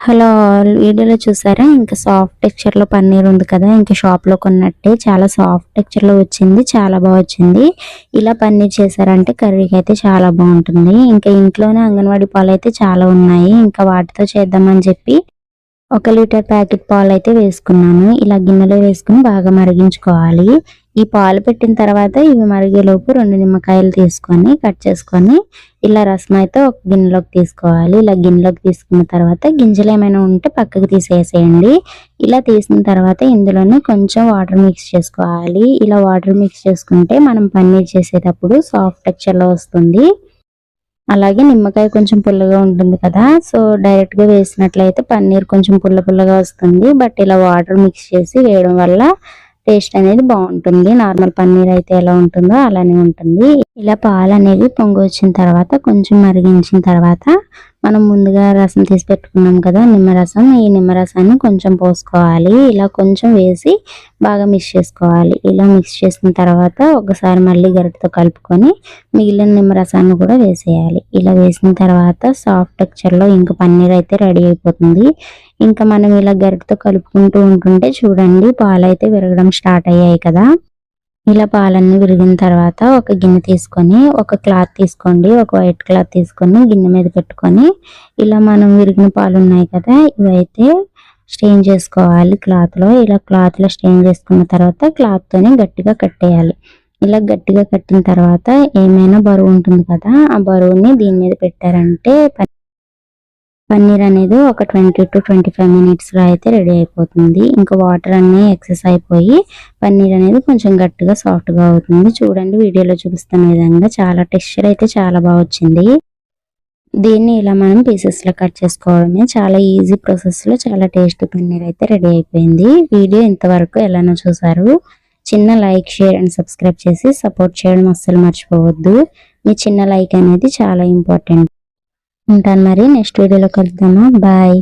Hello all, వీడియోలో చూసారా ఇంకా సాఫ్ట్ టెక్స్చర్ లో పన్నీర్ ఉంది కదా, ఇంకా షాప్ లో కొన్నట్టే చాలా సాఫ్ట్ టెక్స్చర్ లో వచ్చింది. చాలా బాగా వచ్చింది. ఇలా పన్నీర్ చేశారంటే కర్రీకి అయితే చాలా బాగుంటుంది. ఇంకా ఇంట్లోనే అంగన్వాడీ పాలు అయితే చాలా ఉన్నాయి, ఇంకా వాటితో చేద్దామని చెప్పి 1 లీటర్ ప్యాకెట్ పాలు అయితే వేసుకున్నాను. ఇలా గిన్నెలో వేసుకుని బాగా మరిగించుకోవాలి. ఈ పాలు పెట్టిన తర్వాత ఇవి మరిగేలోపు 2 నిమ్మకాయలు తీసుకొని కట్ చేసుకొని ఇలా రసం అయితే ఒక గిన్నెలోకి తీసుకోవాలి. ఇలా గిన్నెలోకి తీసుకున్న తర్వాత గింజలు ఏమైనా ఉంటే పక్కకు తీసేసేయండి. ఇలా తీసిన తర్వాత ఇందులోనే కొంచెం వాటర్ మిక్స్ చేసుకోవాలి. ఇలా వాటర్ మిక్స్ చేసుకుంటే మనం పన్నీర్ చేసేటప్పుడు సాఫ్ట్ టెక్స్చర్ లో వస్తుంది. అలాగే నిమ్మకాయ కొంచెం పుల్లగా ఉంటుంది కదా, సో డైరెక్ట్ గా వేసినట్లయితే పన్నీర్ కొంచెం పుల్ల పుల్లగా వస్తుంది. బట్ ఇలా వాటర్ మిక్స్ చేసి వేయడం వల్ల టేస్ట్ అనేది బాగుంటుంది. నార్మల్ పన్నీర్ అయితే ఎలా ఉంటుందో అలానే ఉంటుంది. ఇలా పాలు అనేవి పొంగి వచ్చిన తర్వాత కొంచెం మరిగించిన తర్వాత మనం ముందుగా రసం తీసి పెట్టుకున్నాం కదా నిమ్మరసం, ఈ నిమ్మరసాన్ని కొంచెం పోసుకోవాలి. ఇలా కొంచెం వేసి బాగా మిక్స్ చేసుకోవాలి. ఇలా మిక్స్ చేసిన తర్వాత ఒకసారి మళ్ళీ గరిటెతో కలుపుకొని మిగిలిన నిమ్మరసాన్ని కూడా వేసేయాలి. ఇలా వేసిన తర్వాత సాఫ్ట్ టెక్స్చర్ లో ఇంకా పన్నీర్ అయితే రెడీ అయిపోతుంది. ఇంకా మనం ఇలా గరిటెతో కలుపుకుంటూ ఉంటుంటే చూడండి పాలు అయితే విరగడం స్టార్ట్ అయ్యాయి కదా. ఇలా పాలన్నీ విరిగిన తర్వాత ఒక గిన్నె తీసుకొని ఒక క్లాత్ తీసుకోండి, ఒక వైట్ క్లాత్ తీసుకొని గిన్నె మీద పెట్టుకొని ఇలా మనం విరిగిన పాలు ఉన్నాయి కదా ఇవైతే స్టెయిన్ చేసుకోవాలి క్లాత్ లో. ఇలా క్లాత్ లో స్టెయిన్ చేసుకున్న తర్వాత క్లాత్ తోని గట్టిగా కట్టేయాలి. ఇలా గట్టిగా కట్టిన తర్వాత ఏమైనా బరువు ఉంటుంది కదా, ఆ బరువుని దీని మీద పెట్టారంటే పన్నీర్ అనేది ఒక 20 to 25 మినిట్స్ లో అయితే రెడీ అయిపోతుంది. ఇంకా వాటర్ అన్ని ఎక్సెస్ అయిపోయి పన్నీర్ అనేది కొంచెం గట్టిగా సాఫ్ట్ గా అవుతుంది. చూడండి వీడియోలో చూపిస్తున్న విధంగా చాలా టెక్స్చర్ అయితే చాలా బాగా వచ్చింది. దీన్ని ఇలా మనం పీసెస్ లో కట్ చేసుకోవడమే, చాలా ఈజీ ప్రాసెస్ లో చాలా టేస్టీ పన్నీర్ అయితే రెడీ అయిపోయింది. వీడియో ఇంతవరకు ఎలానో చూసారు. చిన్న లైక్, షేర్ అండ్ సబ్స్క్రైబ్ చేసి సపోర్ట్ చేయడం అస్సలు మర్చిపోవద్దు. మీ చిన్న లైక్ అనేది చాలా ఇంపార్టెంట్. ఉంటాను మరి, నెక్స్ట్ వీడియోలో కలుద్దామా. బాయ్.